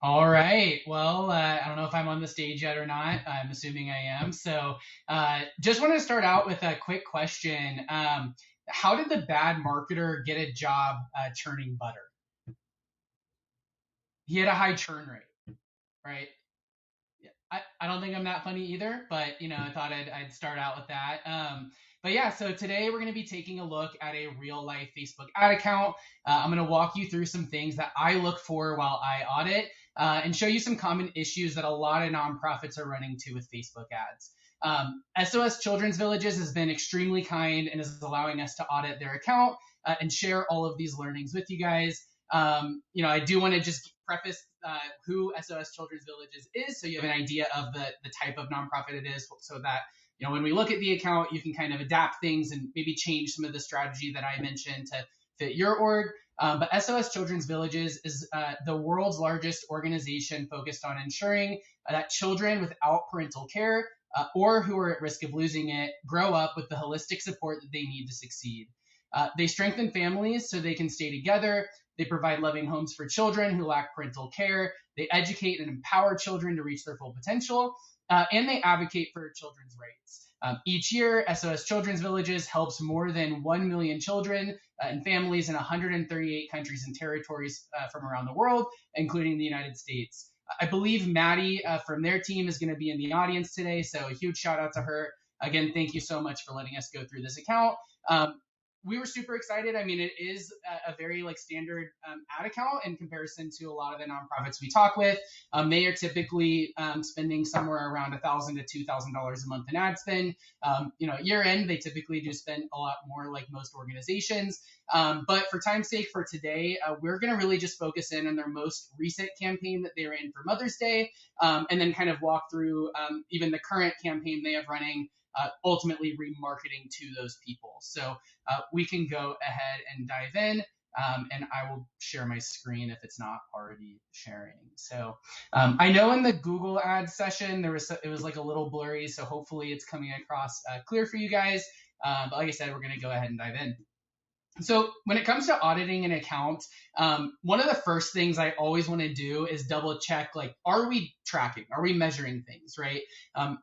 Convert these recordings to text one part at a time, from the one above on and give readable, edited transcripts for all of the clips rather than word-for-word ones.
All right. Well, I don't know if I'm on the stage yet or not. I'm assuming I am. So, just want to start out with a quick question. How did the bad marketer get a job churning butter? He had a high churn rate, right? Yeah, I don't think I'm that funny either, but I thought I'd start out with that. But yeah, so today we're going to be taking a look at a real life Facebook ad account. I'm going to walk you through some things that I look for while I audit and show you some common issues that a lot of nonprofits are running to with Facebook ads. SOS Children's Villages has been extremely kind and is allowing us to audit their account and share all of these learnings with you guys. I do want to just preface who SOS Children's Villages is, so you have an idea of the type of nonprofit it is, so that when we look at the account, you can kind of adapt things and maybe change some of the strategy that I mentioned to fit your org. But SOS Children's Villages is the world's largest organization focused on ensuring that children without parental care or who are at risk of losing it grow up with the holistic support that they need to succeed. They strengthen families so they can stay together. They provide loving homes for children who lack parental care. They educate and empower children to reach their full potential. And they advocate for children's rights. Each year, SOS Children's Villages helps more than 1 million children and families in 138 countries and territories from around the world, including the United States. I believe Maddie from their team is going to be in the audience today, so a huge shout out to her. Again, thank you so much for letting us go through this account. We were super excited. I mean, it is a very standard ad account in comparison to a lot of the nonprofits we talk with. They are typically spending somewhere around $1,000 to $2,000 a month in ad spend. Year end, they typically do spend a lot more, like most organizations. But for time's sake, for today, we're going to really just focus in on their most recent campaign that they ran for Mother's Day, and then kind of walk through even the current campaign they have running, ultimately remarketing to those people. So we can go ahead and dive in, and I will share my screen if it's not already sharing. So I know in the Google Ads session it was like a little blurry, so hopefully it's coming across clear for you guys. But like I said, we're going to go ahead and dive in. So when it comes to auditing an account, one of the first things I always want to do is double check, are we tracking? Are we measuring things, right?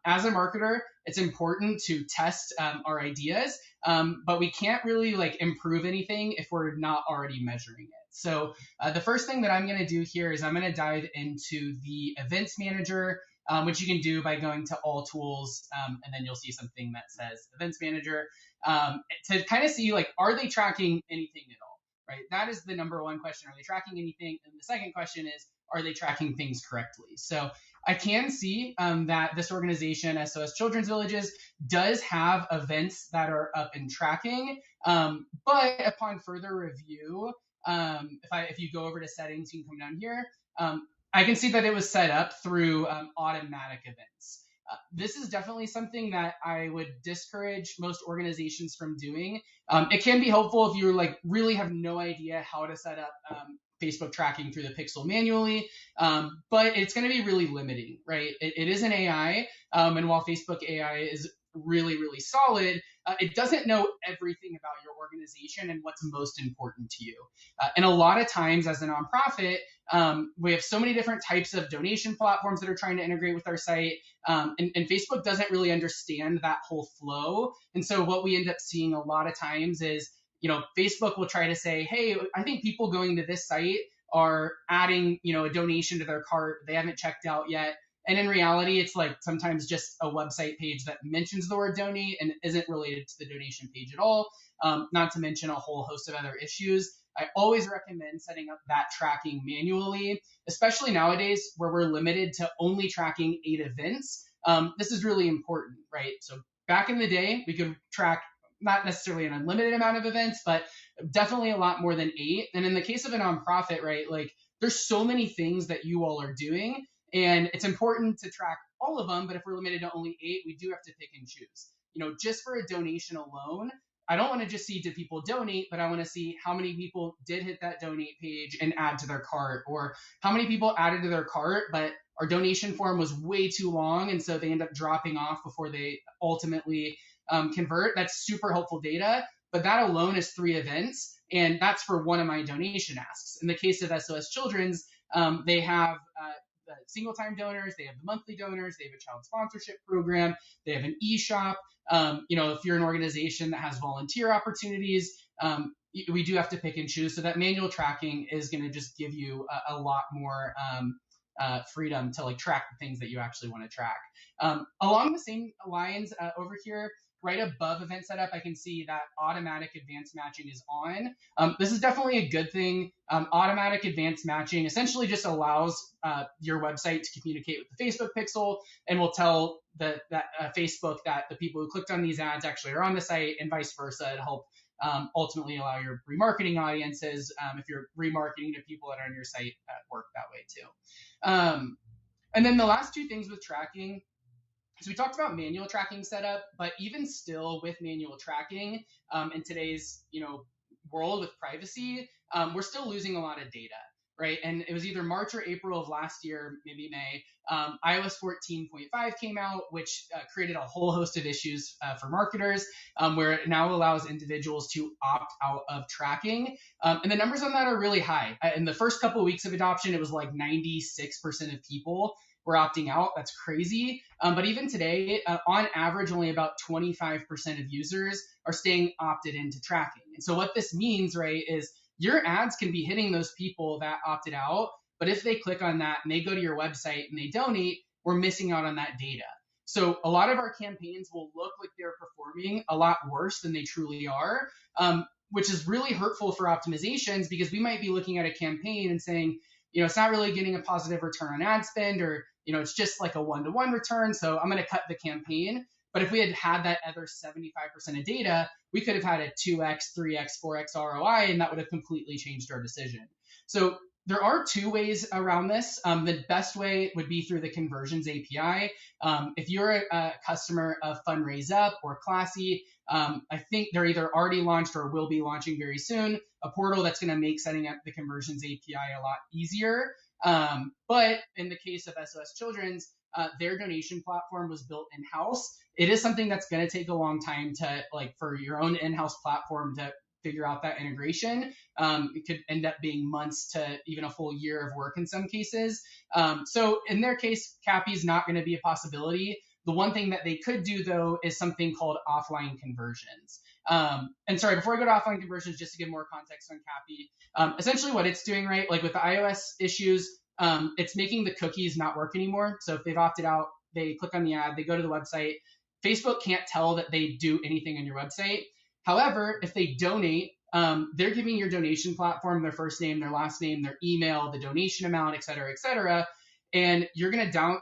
As a marketer, it's important to test our ideas, but we can't really improve anything if we're not already measuring it. So the first thing that I'm going to do here is I'm going to dive into the events manager, which you can do by going to all tools, and then you'll see something that says events manager, to kind of see are they tracking anything at all, right? That is the number one question. Are they tracking anything? And the second question is, are they tracking things correctly? So I can see that this organization, SOS Children's Villages, does have events that are up and tracking, but upon further review, if you go over to settings, you can come down here. I can see that it was set up through automatic events. This is definitely something that I would discourage most organizations from doing. It can be helpful if you really have no idea how to set up Facebook tracking through the pixel manually, but it's going to be really limiting, right? It is an AI, and while Facebook AI is really, really solid, it doesn't know everything about your organization and what's most important to you. And a lot of times as a nonprofit, we have so many different types of donation platforms that are trying to integrate with our site, and Facebook doesn't really understand that whole flow. And so what we end up seeing a lot of times is, Facebook will try to say, hey, I think people going to this site are adding, a donation to their cart they haven't checked out yet. And in reality, it's sometimes just a website page that mentions the word donate and isn't related to the donation page at all, not to mention a whole host of other issues. I always recommend setting up that tracking manually, especially nowadays where we're limited to only tracking 8 events. This is really important, right? So back in the day, we could track not necessarily an unlimited amount of events, but definitely a lot more than 8. And in the case of a nonprofit, right, there's so many things that you all are doing, and it's important to track all of them. But if we're limited to only 8, we do have to pick and choose. Just for a donation alone, I don't want to just see did people donate, but I want to see how many people did hit that donate page and add to their cart, or how many people added to their cart, but our donation form was way too long, and so they end up dropping off before they ultimately convert. That's super helpful data, but that alone is 3 events, and that's for one of my donation asks. In the case of SOS Children's, They have the single-time donors, they have the monthly donors, they have a child sponsorship program, they have an e-shop. If you're an organization that has volunteer opportunities, we do have to pick and choose. So that manual tracking is going to just give you a lot more freedom to like track the things that you actually want to track. Along the same lines over here, right above event setup, I can see that automatic advanced matching is on. This is definitely a good thing. Automatic advanced matching essentially just allows your website to communicate with the Facebook pixel and will tell Facebook that the people who clicked on these ads actually are on the site, and vice versa, to help ultimately allow your remarketing audiences, if you're remarketing to people that are on your site, work that way too. And then the last two things with tracking. So we talked about manual tracking setup, but even still with manual tracking in today's world with privacy, we're still losing a lot of data, right? And it was either March or April of last year, maybe May, iOS 14.5 came out, which created a whole host of issues for marketers, where it now allows individuals to opt out of tracking. And the numbers on that are really high. In the first couple of weeks of adoption, it was like 96% of people were opting out. That's crazy. But even today, on average, only about 25% of users are staying opted into tracking. And so what this means, right, is your ads can be hitting those people that opted out, but if they click on that and they go to your website and they donate, we're missing out on that data. So a lot of our campaigns will look like they're performing a lot worse than they truly are, which is really hurtful for optimizations, because we might be looking at a campaign and saying, it's not really getting a positive return on ad spend, or it's just like a one-to-one return, so I'm going to cut the campaign. But if we had that other 75% of data, we could have had a 2x, 3x, 4x ROI, and that would have completely changed our decision. So there are two ways around this. The best way would be through the Conversions API. If you're a customer of FundRaiseUp or Classy, I think they're either already launched or will be launching very soon a portal that's going to make setting up the Conversions API a lot easier. But in the case of SOS Children's, their donation platform was built in-house. It is something that's going to take a long time to, for your own in-house platform to figure out that integration. It could end up being months to even a full year of work in some cases. So in their case, CAPI is not going to be a possibility. The one thing that they could do, though, is something called offline conversions. And sorry, before I go to offline conversions, just to give more context on CAPI, essentially what it's doing, right, like with the iOS issues, it's making the cookies not work anymore. So if they've opted out, they click on the ad, they go to the website. Facebook can't tell that they do anything on your website. However, if they donate, they're giving your donation platform their first name, their last name, their email, the donation amount, et cetera, et cetera. And you're going to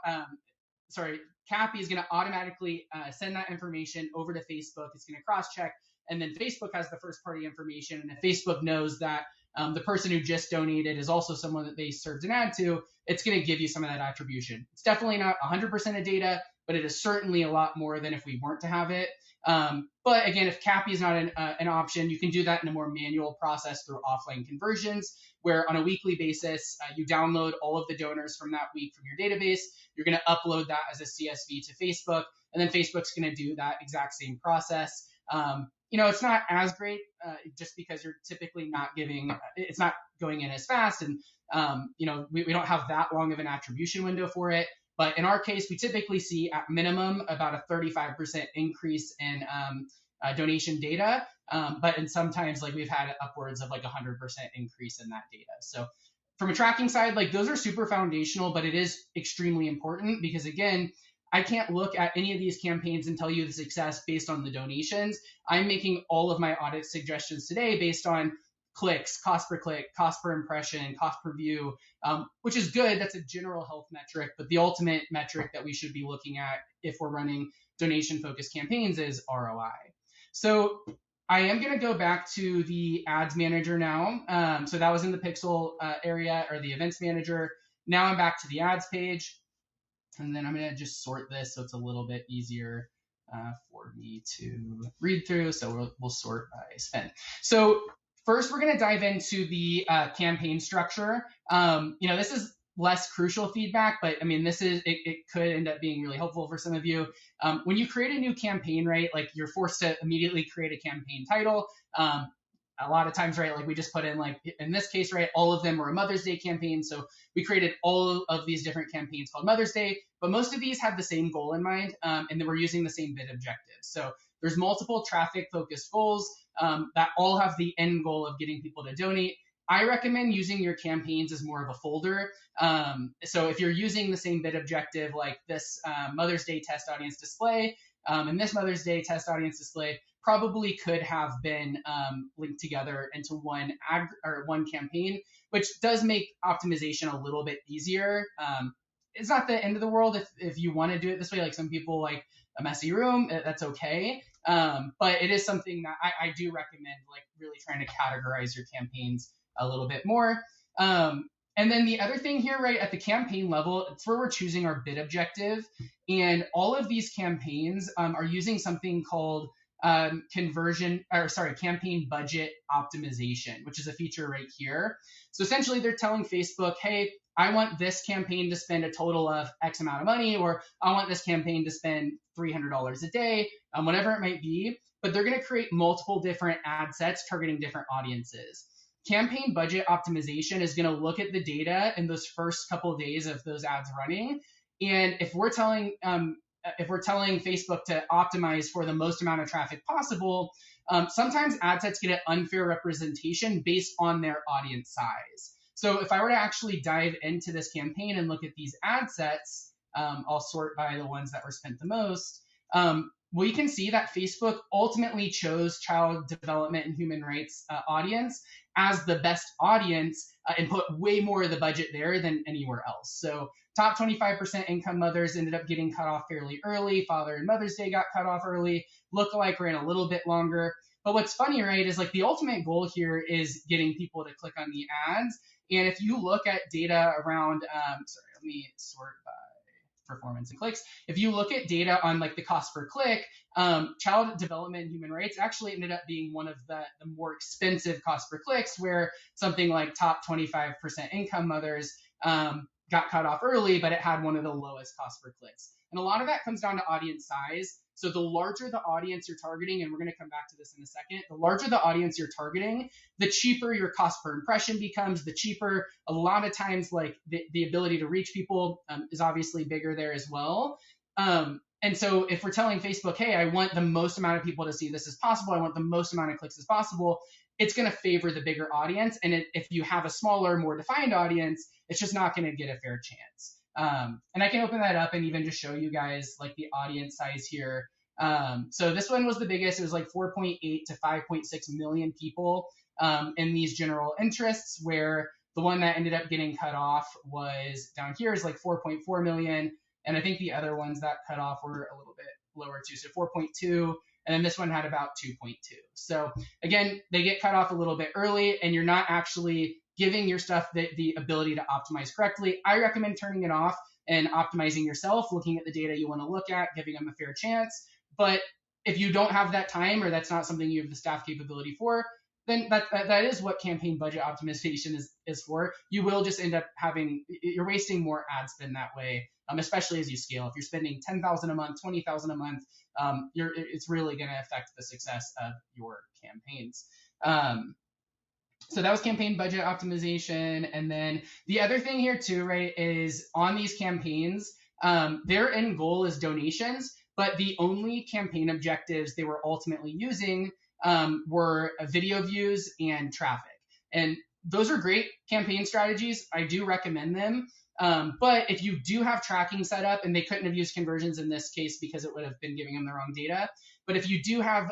CAPI is going to automatically send that information over to Facebook. It's going to cross-check, and then Facebook has the first-party information. And if Facebook knows that the person who just donated is also someone that they served an ad to, it's going to give you some of that attribution. It's definitely not 100% of data, but it is certainly a lot more than if we weren't to have it. But again, if CAPI is not an option, you can do that in a more manual process through offline conversions, where on a weekly basis, you download all of the donors from that week from your database. You're going to upload that as a CSV to Facebook, and then Facebook's going to do that exact same process. It's not as great just because you're typically it's not going in as fast, and we don't have that long of an attribution window for it. But in our case, we typically see at minimum about a 35% increase in donation data. But in sometimes we've had upwards of 100% increase in that data. So from a tracking side, those are super foundational, but it is extremely important because, again, I can't look at any of these campaigns and tell you the success based on the donations. I'm making all of my audit suggestions today based on clicks, cost per click, cost per impression, cost per view, which is good. That's a general health metric, but the ultimate metric that we should be looking at if we're running donation-focused campaigns is ROI. So I am going to go back to the ads manager now. So that was in the pixel area, or the events manager. Now I'm back to the ads page. And then I'm going to just sort this so it's a little bit easier for me to read through. So we'll sort by spend. So first, we're going to dive into the campaign structure. This is less crucial feedback, but it could end up being really helpful for some of you. When you create a new campaign, right, you're forced to immediately create a campaign title. a lot of times, right, like we just put in, like in this case, right, all of them were a Mother's Day campaign. So we created all of these different campaigns called Mother's Day, but most of these had the same goal in mind, and then we're using the same bid objectives. So there's multiple traffic focused goals that all have the end goal of getting people to donate. I recommend using your campaigns as more of a folder. So if you're using the same bid objective, like this Mother's Day test audience display, and this Mother's Day test audience display probably could have been linked together into one ad or one campaign, which does make optimization a little bit easier. It's not the end of the world if you want to do it this way. Like some people like a messy room, that's okay. But it is something that I do recommend, like really trying to categorize your campaigns a little bit more. And then the other thing here, right, at the campaign level, it's where we're choosing our bid objective. And all of these campaigns are using something called campaign budget optimization, which is a feature right here. So essentially they're telling Facebook, hey, I want this campaign to spend a total of X amount of money, or I want this campaign to spend $300 a day, whatever it might be. But they're going to create multiple different ad sets targeting different audiences. Campaign budget optimization is going to look at the data in those first couple of days of those ads running. And if we're telling Facebook to optimize for the most amount of traffic possible, sometimes ad sets get an unfair representation based on their audience size. So if I were to actually dive into this campaign and look at these ad sets, I'll sort by the ones that were spent the most. We can see that Facebook ultimately chose child development and human rights audience as the best audience and put way more of the budget there than anywhere else. So top 25% income mothers ended up getting cut off fairly early. Father and Mother's Day got cut off early. Lookalike ran a little bit longer. But what's funny, right, is like the ultimate goal here is getting people to click on the ads. And if you look at data around, let me sort by performance and clicks. If you look at data on like the cost per click, child development and human rights actually ended up being one of the more expensive cost per clicks, where something like top 25% income mothers got cut off early, but it had one of the lowest cost per clicks. And a lot of that comes down to audience size. So the larger the audience you're targeting, and we're going to come back to this in a second, the larger the audience you're targeting, the cheaper your cost per impression becomes, the cheaper a lot of times like the ability to reach people is obviously bigger there as well. And so if we're telling Facebook, hey, I want the most amount of people to see this as possible, I want the most amount of clicks as possible, it's going to favor the bigger audience. And if you have a smaller, more defined audience, it's just not going to get a fair chance. And I can open that up and even just show you guys like the audience size here. So this one was the biggest. It was like 4.8 to 5.6 million people in these general interests, where the one that ended up getting cut off was down here is like 4.4 million. And I think the other ones that cut off were a little bit lower too. So 4.2. And then this one had about 2.2. So again, they get cut off a little bit early, and you're not actually giving your stuff the ability to optimize correctly. I recommend turning it off and optimizing yourself, looking at the data you want to look at, giving them a fair chance. But if you don't have that time, or that's not something you have the staff capability for, then that is what campaign budget optimization is for. You will just end up you're wasting more ad spend that way, especially as you scale. If you're spending $10,000 a month, $20,000 a month, it's really going to affect the success of your campaigns. So that was campaign budget optimization. And then the other thing here too, right, is on these campaigns, their end goal is donations, but the only campaign objectives they were ultimately using were video views and traffic. And those are great campaign strategies. I do recommend them. But if you do have tracking set up, and they couldn't have used conversions in this case because it would have been giving them the wrong data. But if you do have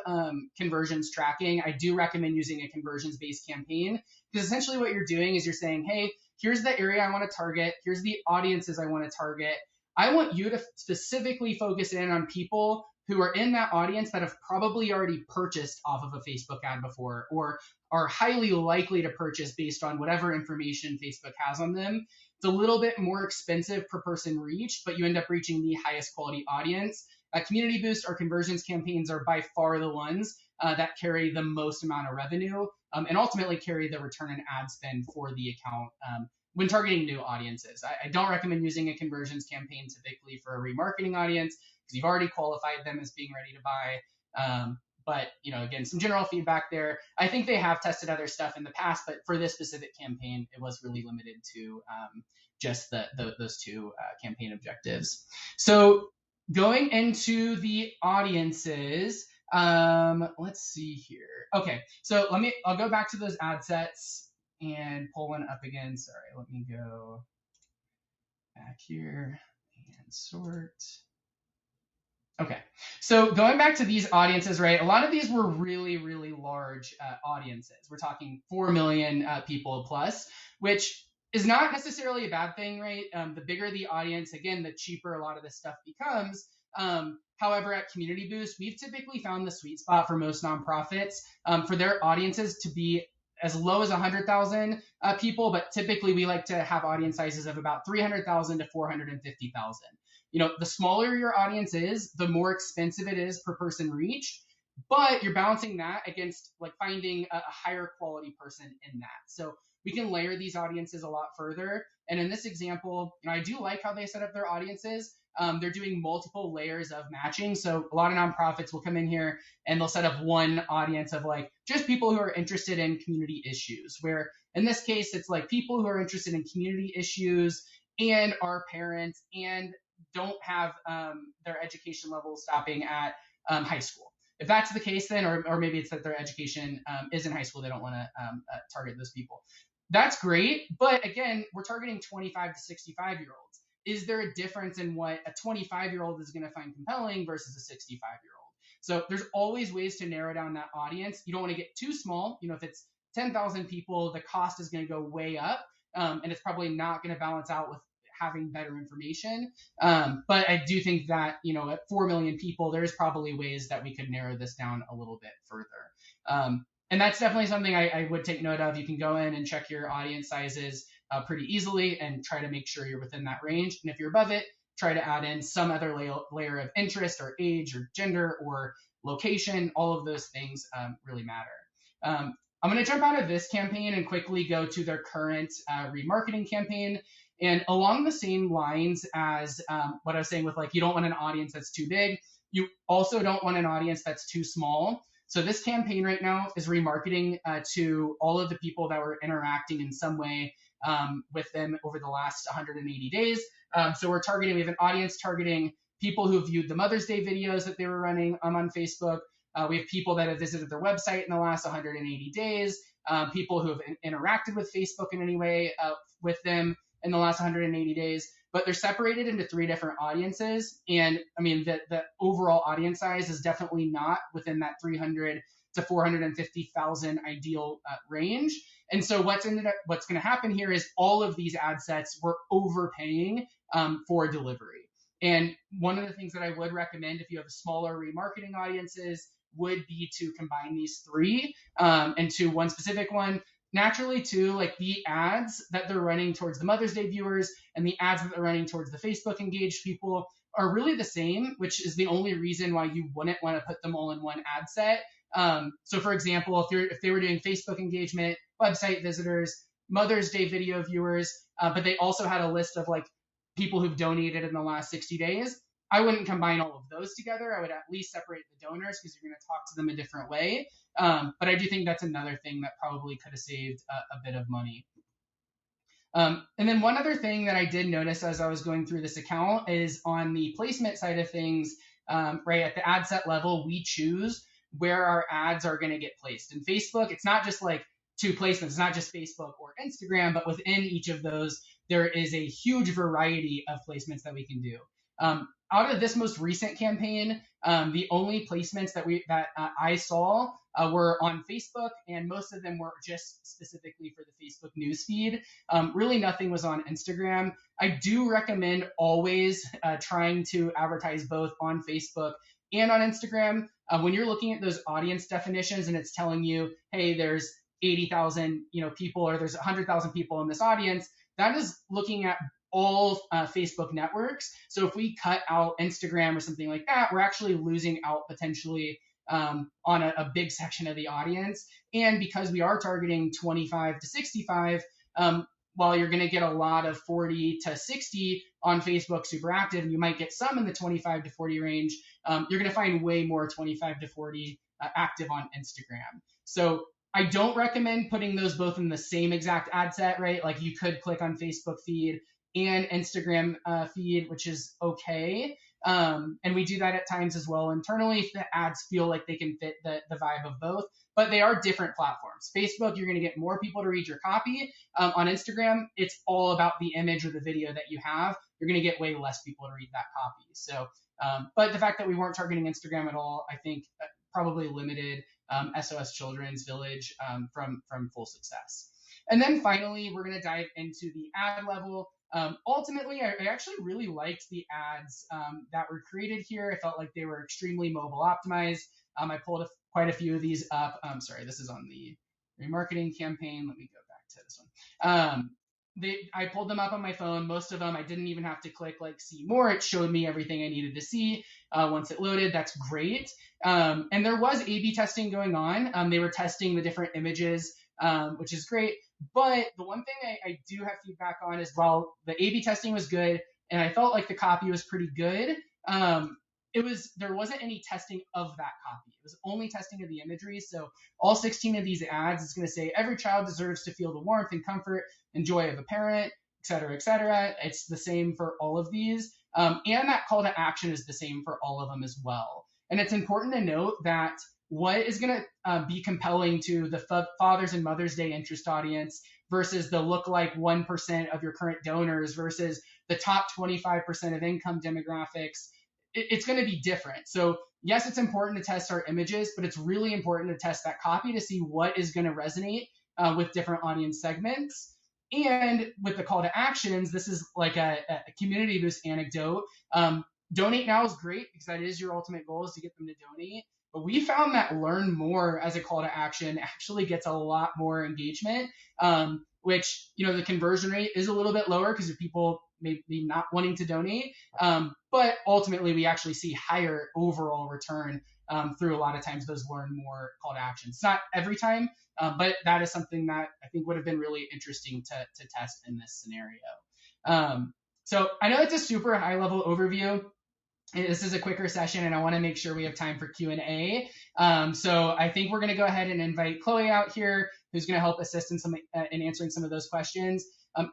conversions tracking, I do recommend using a conversions-based campaign, because essentially what you're doing is you're saying, hey, here's the area I want to target. Here's the audiences I want to target. I want you to specifically focus in on people who are in that audience that have probably already purchased off of a Facebook ad before, or are highly likely to purchase based on whatever information Facebook has on them. It's a little bit more expensive per person reach, but you end up reaching the highest quality audience. Community Boost or conversions campaigns are by far the ones that carry the most amount of revenue and ultimately carry the return on ad spend for the account when targeting new audiences. I don't recommend using a conversions campaign typically for a remarketing audience, because you've already qualified them as being ready to buy. But, again, some general feedback there. I think they have tested other stuff in the past, but for this specific campaign, it was really limited to just those two campaign objectives. So going into the audiences, let's see here. Okay, so I'll go back to those ad sets and pull one up again. Sorry, let me go back here and sort. Okay, so going back to these audiences, right? A lot of these were really, really large audiences. We're talking 4 million people plus, which is not necessarily a bad thing, right? The bigger the audience, again, the cheaper a lot of this stuff becomes. However, at Community Boost, we've typically found the sweet spot for most nonprofits for their audiences to be as low as 100,000 people, but typically we like to have audience sizes of about 300,000 to 450,000. The smaller your audience is, the more expensive it is per person reached, but you're balancing that against like finding a higher quality person in that. So we can layer these audiences a lot further. And in this example, I do like how they set up their audiences. They're doing multiple layers of matching. So a lot of nonprofits will come in here and they'll set up one audience of like just people who are interested in community issues, where in this case, it's like people who are interested in community issues and are parents and don't have their education level stopping at high school. If that's the case, then, or maybe it's that their education is in high school, they don't want to target those people. That's great. But again, we're targeting 25 to 65-year-olds. Is there a difference in what a 25-year-old is going to find compelling versus a 65-year-old? So there's always ways to narrow down that audience. You don't want to get too small. If it's 10,000 people, the cost is going to go way up, and it's probably not going to balance out with having better information. But I do think that, at 4 million people, there's probably ways that we could narrow this down a little bit further. And that's definitely something I would take note of. You can go in and check your audience sizes pretty easily and try to make sure you're within that range. And if you're above it, try to add in some other layer of interest or age or gender or location. All of those things really matter. I'm going to jump out of this campaign and quickly go to their current remarketing campaign. And along the same lines as what I was saying with like, you don't want an audience that's too big. You also don't want an audience that's too small. So this campaign right now is remarketing to all of the people that were interacting in some way with them over the last 180 days. So we have an audience targeting people who viewed the Mother's Day videos that they were running on Facebook. We have people that have visited their website in the last 180 days, people who have interacted with Facebook in any way with them in the last 180 days, but they're separated into 3 different audiences. And I mean, the overall audience size is definitely not within that 300 to 450,000 ideal range. And so what's going to happen here is all of these ad sets were overpaying for delivery. And one of the things that I would recommend if you have smaller remarketing audiences would be to combine these 3 into one specific one. Naturally, too, like the ads that they're running towards the Mother's Day viewers and the ads that they're running towards the Facebook engaged people are really the same, which is the only reason why you wouldn't want to put them all in one ad set. So, for example, if they were doing Facebook engagement, website visitors, Mother's Day video viewers, but they also had a list of like people who've donated in the last 60 days, I wouldn't combine all of those together. I would at least separate the donors because you're going to talk to them a different way. But I do think that's another thing that probably could have saved a bit of money. And then one other thing that I did notice as I was going through this account is on the placement side of things, right at the ad set level, we choose where our ads are going to get placed. In Facebook, it's not just like 2 placements. It's not just Facebook or Instagram, but within each of those, there is a huge variety of placements that we can do. Out of this most recent campaign, the only placements that I saw were on Facebook, and most of them were just specifically for the Facebook newsfeed. Really nothing was on Instagram. I do recommend always trying to advertise both on Facebook and on Instagram. When you're looking at those audience definitions and it's telling you, hey, there's 80,000 people or there's 100,000 people in this audience, that is looking at all Facebook networks. So if we cut out Instagram or something like that, we're actually losing out potentially on a big section of the audience. And because we are targeting 25 to 65, while you're going to get a lot of 40 to 60 on Facebook super active, and you might get some in the 25 to 40 range, you're going to find way more 25 to 40 active on Instagram. So I don't recommend putting those both in the same exact ad set, right? Like you could click on Facebook feed and Instagram feed, which is okay. And we do that at times as well internally if the ads feel like they can fit the vibe of both. But they are different platforms. Facebook, you're going to get more people to read your copy. On Instagram, it's all about the image or the video that you have. You're going to get way less people to read that copy. So, but the fact that we weren't targeting Instagram at all, I think probably limited SOS Children's Village from full success. And then finally, we're going to dive into the ad level. Ultimately, I actually really liked the ads that were created here. I felt like they were extremely mobile optimized. I pulled quite a few of these up. Sorry, this is on the remarketing campaign. Let me go back to this one. I pulled them up on my phone. Most of them, I didn't even have to click like see more. It showed me everything I needed to see once it loaded. That's great. And there was A/B testing going on. They were testing the different images, which is great. But the one thing I do have feedback on is while the A/B testing was good and I felt like the copy was pretty good, there wasn't any testing of that copy. It was only testing of the imagery. So all 16 of these ads is going to say every child deserves to feel the warmth and comfort and joy of a parent, et cetera, et cetera. It's the same for all of these. And that call to action is the same for all of them as well. And it's important to note that what is going to be compelling to the Father's and Mother's Day interest audience versus the look like 1% of your current donors versus the top 25% of income demographics, it's going to be different. So yes, it's important to test our images, but it's really important to test that copy to see what is going to resonate with different audience segments. And with the call to actions, this is like a community boost anecdote. Donate now is great because that is your ultimate goal, is to get them to donate. But we found that learn more as a call to action actually gets a lot more engagement, which, the conversion rate is a little bit lower because of people maybe not wanting to donate. But ultimately, we actually see higher overall return through a lot of times those learn more call to actions. It's not every time, but that is something that I think would have been really interesting to test in this scenario. So I know it's a super high level overview. This is a quicker session, and I want to make sure we have time for Q&A. So I think we're going to go ahead and invite Chloe out here, who's going to help assist in answering some of those questions.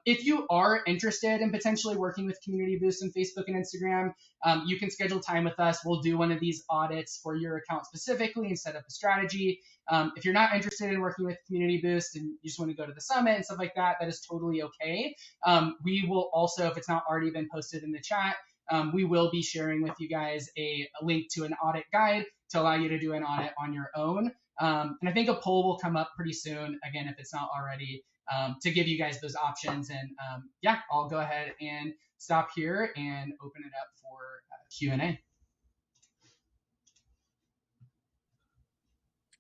If you are interested in potentially working with Community Boost on Facebook and Instagram, you can schedule time with us. We'll do one of these audits for your account specifically and set up a strategy. If you're not interested in working with Community Boost and you just want to go to the summit and stuff like that, that is totally okay. We will also, if it's not already been posted in the chat, we will be sharing with you guys a link to an audit guide to allow you to do an audit on your own. And I think a poll will come up pretty soon, again, if it's not already, to give you guys those options. And yeah, I'll go ahead and stop here and open it up for Q&A.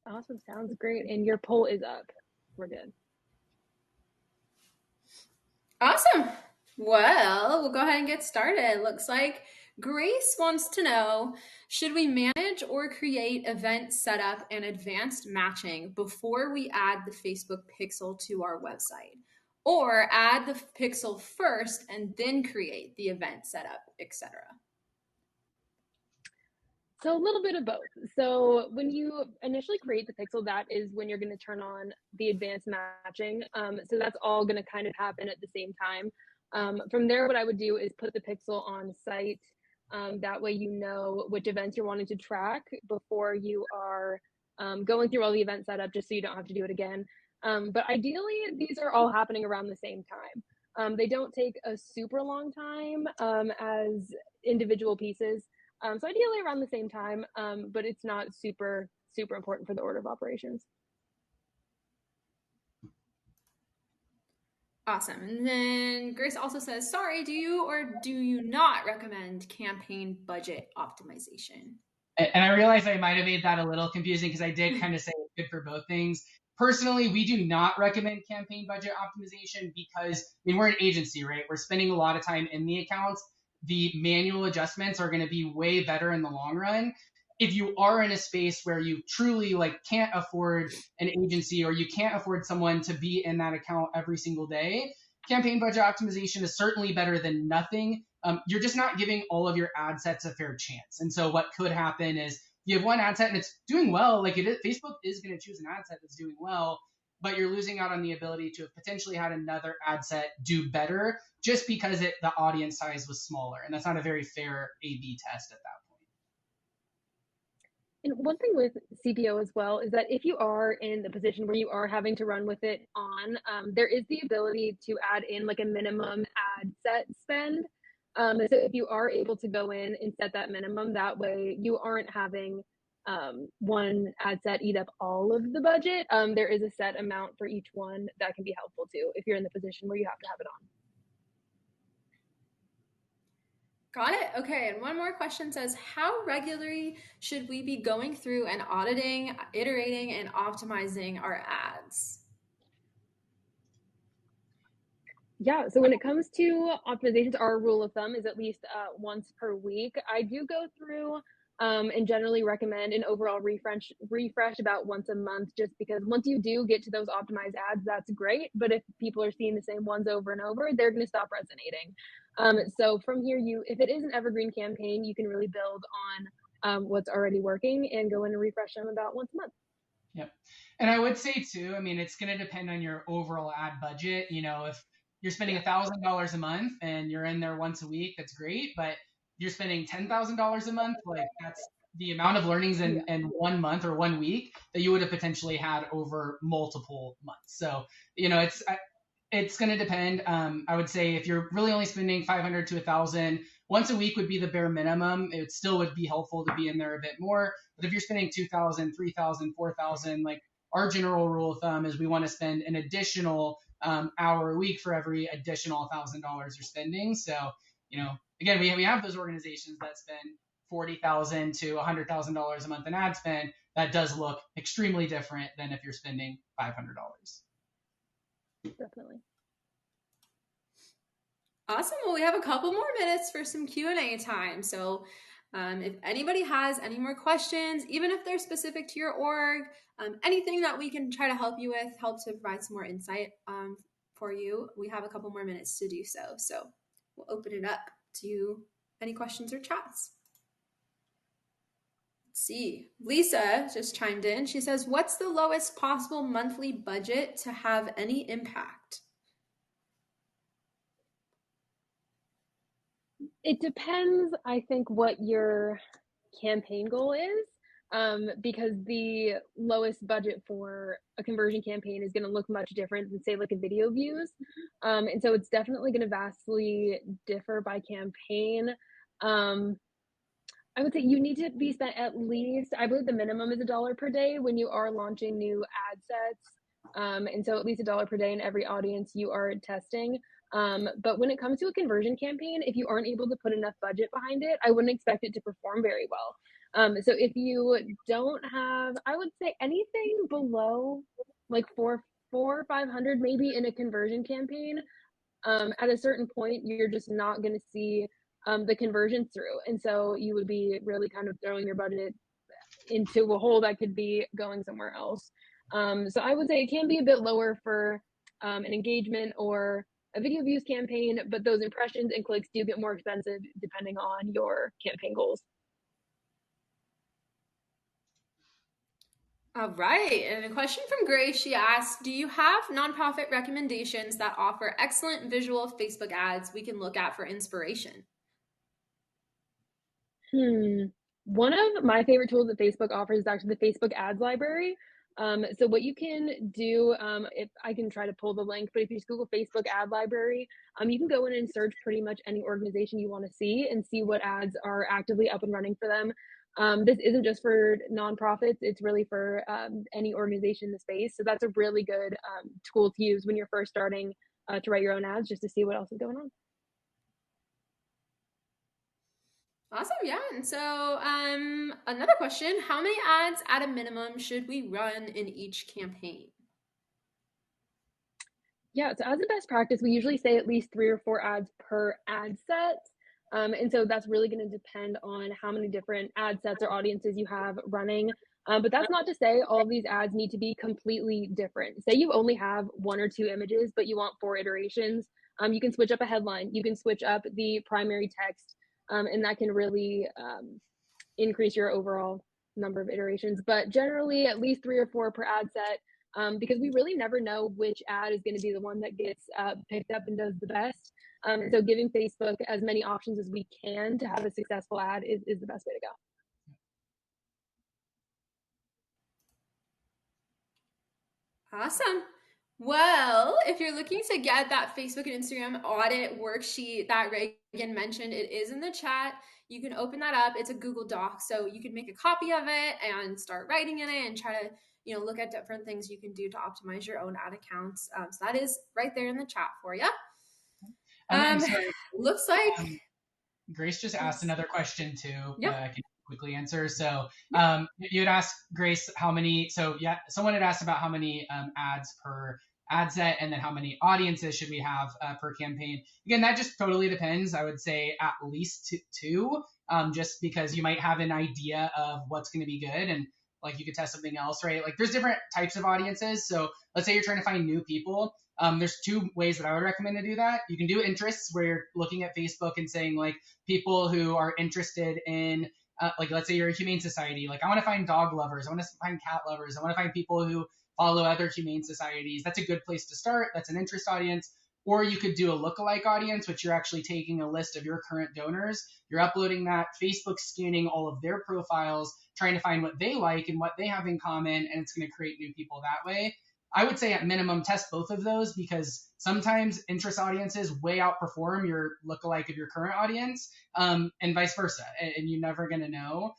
Awesome. Sounds great. And your poll is up. We're good. Awesome. Well, we'll go ahead and get started. Looks like Grace wants to know, should we manage or create event setup and advanced matching before we add the Facebook pixel to our website? Or add the pixel first and then create the event setup, etc.? So a little bit of both. So when you initially create the pixel, that is when you're going to turn on the advanced matching. So that's all going to kind of happen at the same time. From there, what I would do is put the pixel on site. That way you know which events you're wanting to track before you are going through all the event setup, just so you don't have to do it again. But ideally, these are all happening around the same time. They don't take a super long time as individual pieces. So ideally around the same time, but it's not super important for the order of operations. Awesome. And then Grace also says, sorry, do you or do you not recommend campaign budget optimization? And I realize I might have made that a little confusing because I did kind of say it's good for both things. Personally, we do not recommend campaign budget optimization because, we're an agency, right? We're spending a lot of time in the accounts. The manual adjustments are going to be way better in the long run. If you are in a space where you truly can't afford an agency or you can't afford someone to be in that account every single day, campaign budget optimization is certainly better than nothing. You're just not giving all of your ad sets a fair chance. And so what could happen is, you have one ad set and it's doing well, like Facebook is going to choose an ad set that's doing well, but you're losing out on the ability to have potentially had another ad set do better just because the audience size was smaller. And that's not a very fair A/B test at that point. And one thing with CPO as well is that if you are in the position where you are having to run with it on, there is the ability to add in like a minimum ad set spend. So if you are able to go in and set that minimum, that way you aren't having one ad set eat up all of the budget. There is a set amount for each one that can be helpful too if you're in the position where you have to have it on. Got it. Okay. And one more question says, how regularly should we be going through and auditing, iterating, and optimizing our ads? Yeah, so when it comes to optimizations, our rule of thumb is at least once per week. I do go through and generally recommend an overall refresh about once a month, just because once you do get to those optimized ads, that's great. But if people are seeing the same ones over and over, they're going to stop resonating. So from here, if it is an evergreen campaign, you can really build on what's already working and go in and refresh them about once a month. Yep. And I would say too, I mean, it's going to depend on your overall ad budget. If you're spending $1,000 a month and you're in there once a week, that's great. But you're spending $10,000 a month, like that's the amount of learnings in 1 month or 1 week that you would have potentially had over multiple months. So, it's going to depend. I would say if you're really only spending 500 to 1,000, once a week would be the bare minimum. It still would be helpful to be in there a bit more. But if you're spending 2,000, 3,000, 4,000, like our general rule of thumb is we want to spend an additional hour a week for every additional $1,000 you're spending. So, again, we have those organizations that spend $40,000 to $100,000 a month in ad spend. That does look extremely different than if you're spending $500. Definitely. Awesome. Well, we have a couple more minutes for some Q&A time. So if anybody has any more questions, even if they're specific to your org, anything that we can try to help you with, help to provide some more insight for you, we have a couple more minutes to do so. So we'll open it up to any questions or chats. Let's see. Lisa just chimed in. She says, what's the lowest possible monthly budget to have any impact? It depends, I think, what your campaign goal is, because the lowest budget for a conversion campaign is going to look much different than, say, like a video views. And so it's definitely going to vastly differ by campaign. I would say you need to be spent at least, I believe the minimum is $1 per day when you are launching new ad sets. And so at least $1 per day in every audience you are testing. But when it comes to a conversion campaign, if you aren't able to put enough budget behind it, I wouldn't expect it to perform very well. So if you don't have, I would say anything below like 400 or 500 maybe in a conversion campaign, at a certain point, you're just not going to see the conversions through. And so you would be really kind of throwing your budget into a hole that could be going somewhere else. So I would say it can be a bit lower for an engagement or a video views campaign, but those impressions and clicks do get more expensive depending on your campaign goals. All right. And a question from Grace. She asked, do you have nonprofit recommendations that offer excellent visual Facebook ads we can look at for inspiration? One of my favorite tools that Facebook offers is actually the Facebook ads library. So what you can do, if I can try to pull the link, but if you just Google Facebook ad library, you can go in and search pretty much any organization you want to see and see what ads are actively up and running for them. This isn't just for nonprofits, it's really for any organization in the space. So that's a really good tool to use when you're first starting to write your own ads, just to see what else is going on. Awesome. Yeah. And so another question, how many ads at a minimum should we run in each campaign? Yeah, so as a best practice, we usually say at least 3 or 4 ads per ad set. And so that's really going to depend on how many different ad sets or audiences you have running. But that's not to say all of these ads need to be completely different. Say you only have 1 or 2 images, but you want 4 iterations. You can switch up a headline. You can switch up the primary text. And that can really increase your overall number of iterations, but generally at least 3 or 4 per ad set, because we really never know which ad is going to be the one that gets picked up and does the best. So giving Facebook as many options as we can to have a successful ad is the best way to go. Awesome. Well, if you're looking to get that Facebook and Instagram audit worksheet that Regan mentioned, it is in the chat. You can open that up. It's a Google Doc, so you can make a copy of it and start writing in it and try to, look at different things you can do to optimize your own ad accounts. So that is right there in the chat for you. Sorry, looks like Grace just asked another question too. Yep. I can quickly answer. So you had asked Grace how many. So yeah, someone had asked about how many ads per ad set, and then how many audiences should we have per campaign. Again, that just totally depends. I would say at least two, just because you might have an idea of what's going to be good, and like you could test something else, right? Like there's different types of audiences. So let's say you're trying to find new people. There's 2 ways that I would recommend to do that. You can do interests, where you're looking at Facebook and saying like people who are interested in, like let's say you're a humane society. Like I want to find dog lovers. I want to find cat lovers. I want to find people who follow other humane societies. That's a good place to start. That's an interest audience. Or you could do a lookalike audience, which you're actually taking a list of your current donors. You're uploading that, Facebook scanning all of their profiles, trying to find what they like and what they have in common, and it's going to create new people that way. I would say at minimum test both of those, because sometimes interest audiences way outperform your lookalike of your current audience, and vice versa, and you're never going to know.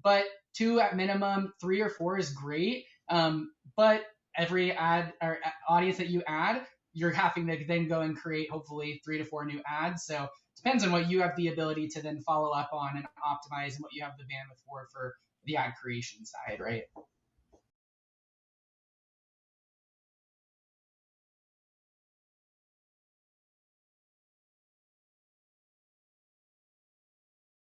But 2 at minimum, 3 or 4 is great. But every ad or audience that you add, you're having to then go and create hopefully 3 to 4 new ads. So it depends on what you have the ability to then follow up on and optimize, and what you have the bandwidth for the ad creation side, right?